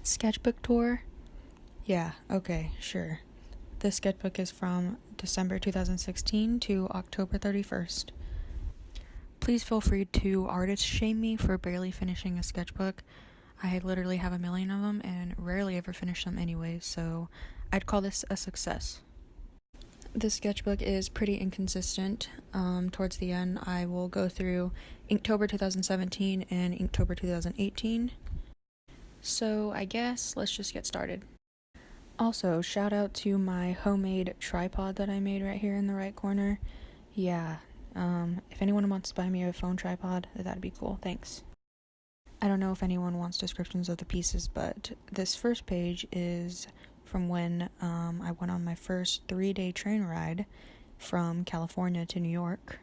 Sketchbook tour? Yeah, okay, sure. This sketchbook is from December 2016 to October 31st. Please feel free to artist shame me for barely finishing a sketchbook. I literally have a million of them and rarely ever finish them anyway, so I'd call this a success. This sketchbook is pretty inconsistent. Towards the end, I will go through Inktober 2017 and Inktober 2018. So I guess let's just get started. Also, shout out to my homemade tripod that I made right here in the right corner. Yeah, if anyone wants to buy me a phone tripod, that'd be cool, thanks. I don't know if anyone wants descriptions of the pieces, but this first page is from when I went on my first 3-day train ride from California to New York.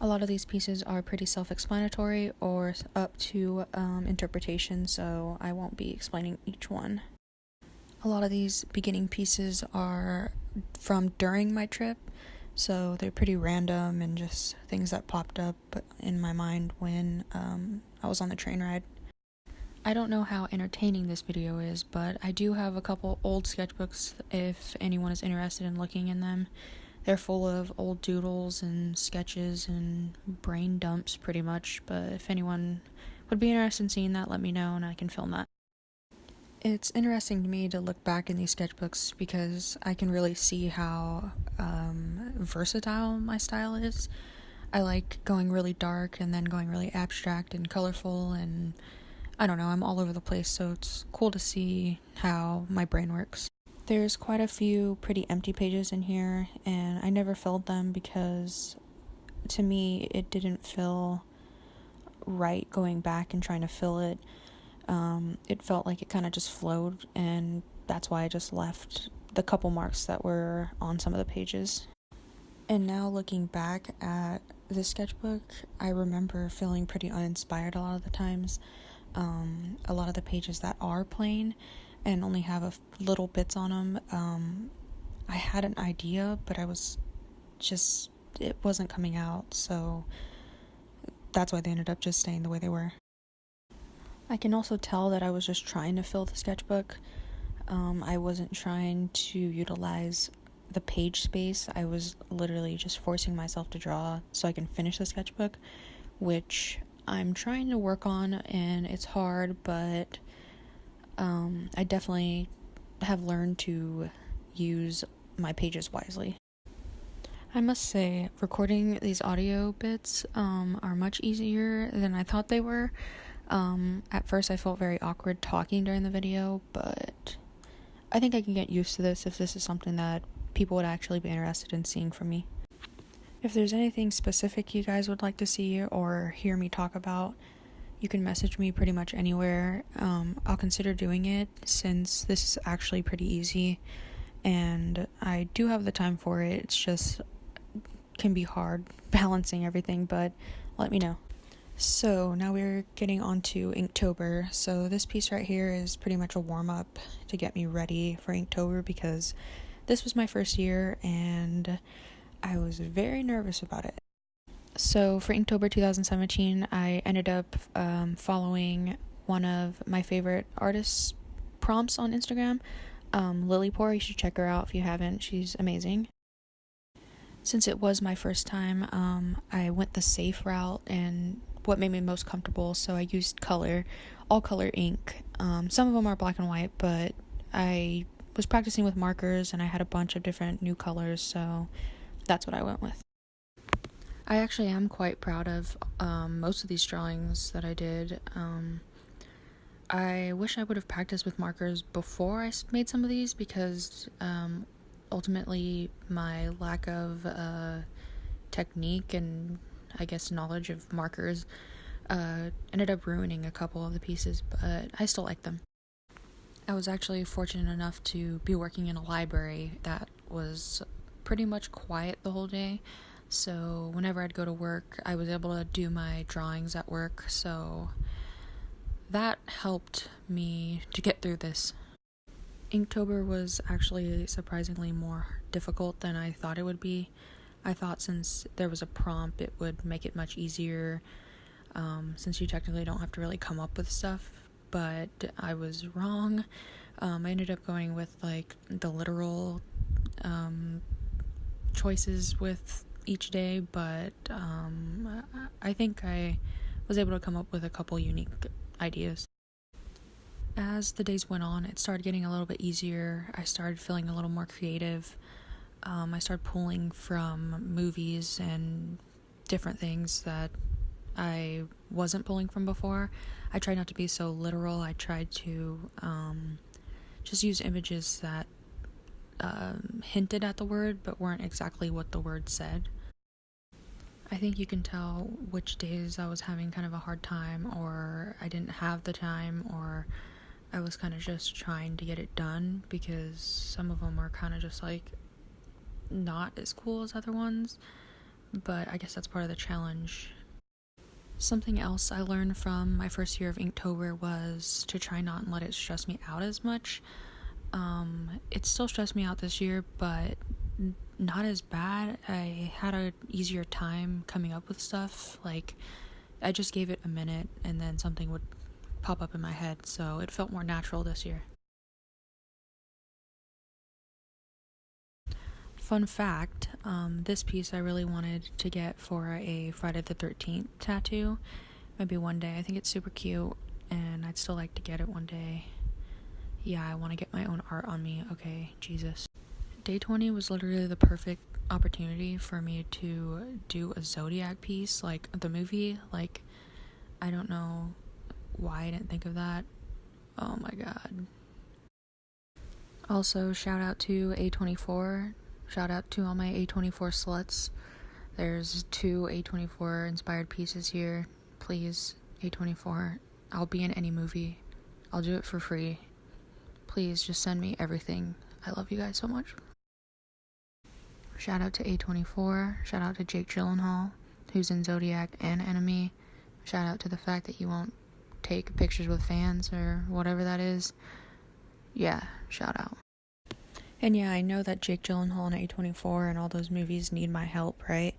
A lot of these pieces are pretty self-explanatory or up to interpretation, so I won't be explaining each one. A lot of these beginning pieces are from during my trip, so they're pretty random and just things that popped up in my mind when I was on the train ride. I don't know how entertaining this video is, but I do have a couple old sketchbooks if anyone is interested in looking in them. They're full of old doodles and sketches and brain dumps pretty much, but if anyone would be interested in seeing that, let me know and I can film that. It's interesting to me to look back in these sketchbooks because I can really see how versatile my style is. I like going really dark and then going really abstract and colorful, and I don't know, I'm all over the place, so it's cool to see how my brain works. There's quite a few pretty empty pages in here, and I never filled them because to me it didn't feel right going back and trying to fill it. It felt like it kind of just flowed, and that's why I just left the couple marks that were on some of the pages. And now looking back at this sketchbook, I remember feeling pretty uninspired a lot of the times. A lot of the pages that are plain and only have little bits on them, I had an idea, but it wasn't coming out, so that's why they ended up just staying the way they were. I can also tell that I was just trying to fill the sketchbook. I wasn't trying to utilize the page space. I was literally just forcing myself to draw so I can finish the sketchbook, which I'm trying to work on, and it's hard, but I definitely have learned to use my pages wisely. I must say, recording these audio bits are much easier than I thought they were. At first I felt very awkward talking during the video, but I think I can get used to this if this is something that people would actually be interested in seeing from me. If there's anything specific you guys would like to see or hear me talk about, you can message me pretty much anywhere. I'll consider doing it since this is actually pretty easy and I do have the time for it. It's just can be hard balancing everything, but let me know. So now we're getting on to Inktober. So this piece right here is pretty much a warm-up to get me ready for Inktober because this was my first year and I was very nervous about it. So for Inktober 2017, I ended up following one of my favorite artists' prompts on Instagram, Lilypour. You should check her out if you haven't. She's amazing. Since it was my first time, I went the safe route and what made me most comfortable, so I used all color ink. Some of them are black and white, but I was practicing with markers and I had a bunch of different new colors, so that's what I went with. I actually am quite proud of most of these drawings that I did. I wish I would have practiced with markers before I made some of these because ultimately my lack of technique and I guess knowledge of markers ended up ruining a couple of the pieces, but I still like them. I was actually fortunate enough to be working in a library that was pretty much quiet the whole day, so whenever I'd go to work I was able to do my drawings at work, so that helped me to get through this. Inktober was actually surprisingly more difficult than I thought it would be. I thought since there was a prompt it would make it much easier, since you technically don't have to really come up with stuff, but I was wrong. I ended up going with like the literal choices with each day, but I think I was able to come up with a couple unique ideas. As the days went on, it started getting a little bit easier. I started feeling a little more creative. I started pulling from movies and different things that I wasn't pulling from before. I tried not to be so literal. I tried to just use images that hinted at the word but weren't exactly what the word said. I think you can tell which days I was having kind of a hard time, or I didn't have the time, or I was kind of just trying to get it done, because some of them are kind of just like not as cool as other ones, but I guess that's part of the challenge. Something else I learned from my first year of Inktober was to try not and let it stress me out as much. It still stressed me out this year, but not as bad. I had an easier time coming up with stuff. Like, I just gave it a minute and then something would pop up in my head, so it felt more natural this year. Fun fact, this piece I really wanted to get for a Friday the 13th tattoo. Maybe one day. I think it's super cute, and I'd still like to get it one day. Yeah, I want to get my own art on me. Okay, Jesus. Day 20 was literally the perfect opportunity for me to do a Zodiac piece, like the movie. Like, I don't know why I didn't think of that. Oh my god. Also, shout out to A24. Shout out to all my A24 sluts. There's 2 A24 inspired pieces here. Please, A24. I'll be in any movie. I'll do it for free. Please just send me everything. I love you guys so much. Shout out to A24. Shout out to Jake Gyllenhaal, who's in Zodiac and Enemy. Shout out to the fact that you won't take pictures with fans or whatever that is. Yeah, shout out. And yeah, I know that Jake Gyllenhaal and A24 and all those movies need my help, right?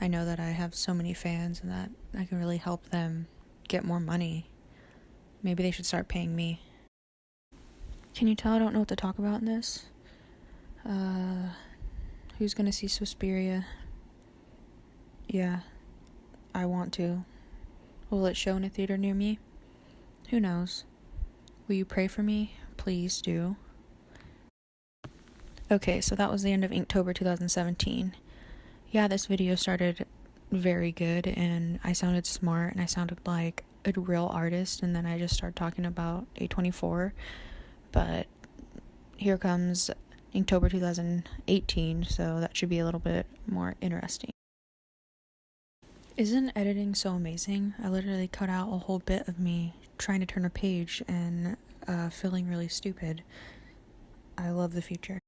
I know that I have so many fans and that I can really help them get more money. Maybe they should start paying me. Can you tell I don't know what to talk about in this? Who's gonna see Suspiria? Yeah, I want to. Will it show in a theater near me? Who knows? Will you pray for me? Please do. Okay, so that was the end of Inktober 2017. Yeah, this video started very good, and I sounded smart, and I sounded like a real artist, and then I just started talking about A24. But here comes Inktober 2018, so that should be a little bit more interesting. Isn't editing so amazing? I literally cut out a whole bit of me trying to turn a page and feeling really stupid. I love the future.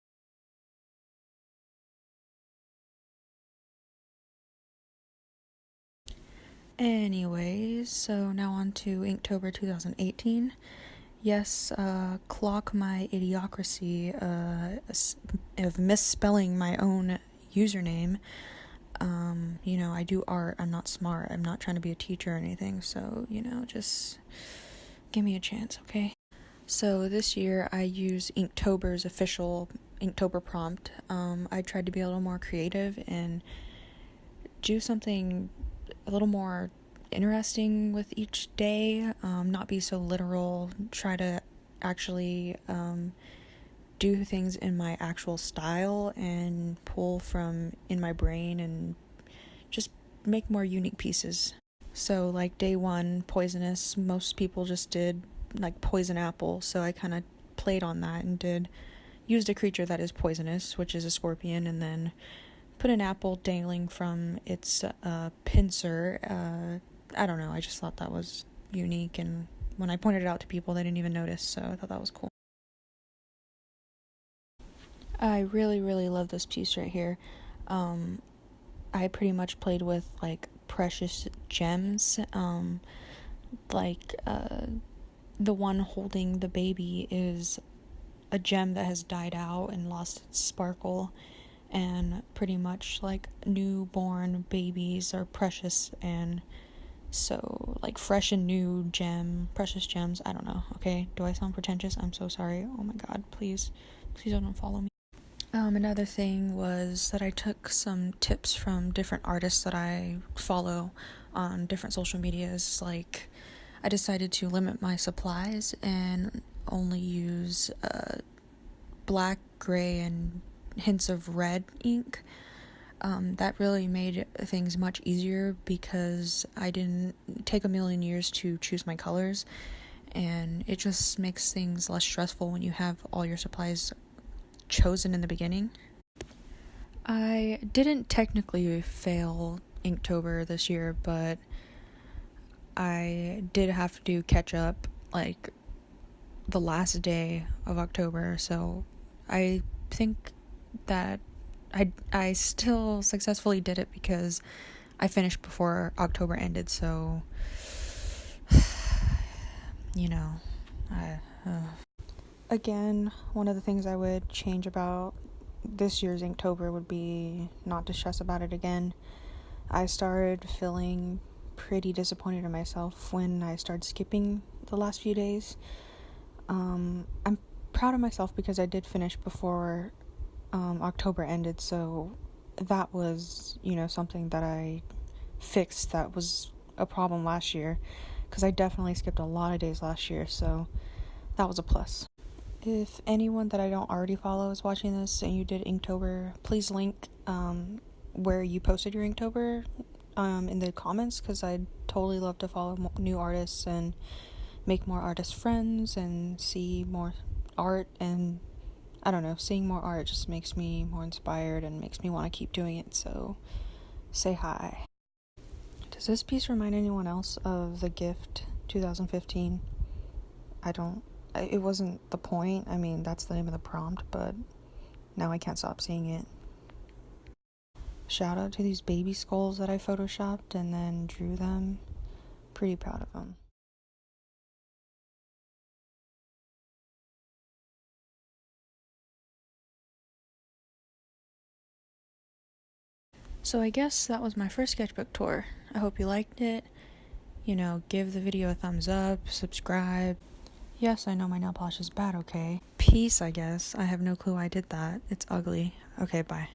Anyways, so now on to Inktober 2018. Yes, clock my idiocracy of misspelling my own username. I do art. I'm not smart. I'm not trying to be a teacher or anything, so, just give me a chance, okay? So this year I use Inktober's official Inktober prompt. I tried to be a little more creative and do something a little more interesting with each day, not be so literal, try to actually do things in my actual style and pull from in my brain and just make more unique pieces. So like day 1, poisonous, most people just did like poison apple, so I kind of played on that and used a creature that is poisonous, which is a scorpion, and then put an apple dangling from its pincer. I don't know, I just thought that was unique, and when I pointed it out to people, they didn't even notice, so I thought that was cool. I really, really love this piece right here. I pretty much played with, like, precious gems. The one holding the baby is a gem that has died out and lost its sparkle, and pretty much, like, newborn babies are precious, and So, like, fresh and new gem, precious gems, I don't know, okay? Do I sound pretentious? I'm so sorry. Oh my god, please don't follow me. Another thing was that I took some tips from different artists that I follow on different social medias. Like, I decided to limit my supplies and only use black, gray, and hints of red ink. That really made things much easier because I didn't take a million years to choose my colors, and it just makes things less stressful when you have all your supplies chosen in the beginning. I didn't technically fail Inktober this year, but I did have to do catch up like the last day of October, so I think that I still successfully did it because I finished before October ended, so you know, Again, one of the things I would change about this year's Inktober would be not to stress about it again. I started feeling pretty disappointed in myself when I started skipping the last few days. I'm proud of myself because I did finish before October ended, so that was, something that I fixed that was a problem last year, because I definitely skipped a lot of days last year, so that was a plus. If anyone that I don't already follow is watching this and you did Inktober, please link where you posted your Inktober in the comments, because I'd totally love to follow new artists and make more artist friends and see more art. And I don't know, seeing more art just makes me more inspired and makes me want to keep doing it, so say hi. Does this piece remind anyone else of The Gift 2015? It wasn't the point. I mean, that's the name of the prompt, but now I can't stop seeing it. Shout out to these baby skulls that I photoshopped and then drew them. Pretty proud of them. So I guess that was my first sketchbook tour. I hope you liked it. Give the video a thumbs up, subscribe. Yes, I know my nail polish is bad, okay? Peace, I guess. I have no clue why I did that. It's ugly. Okay, bye.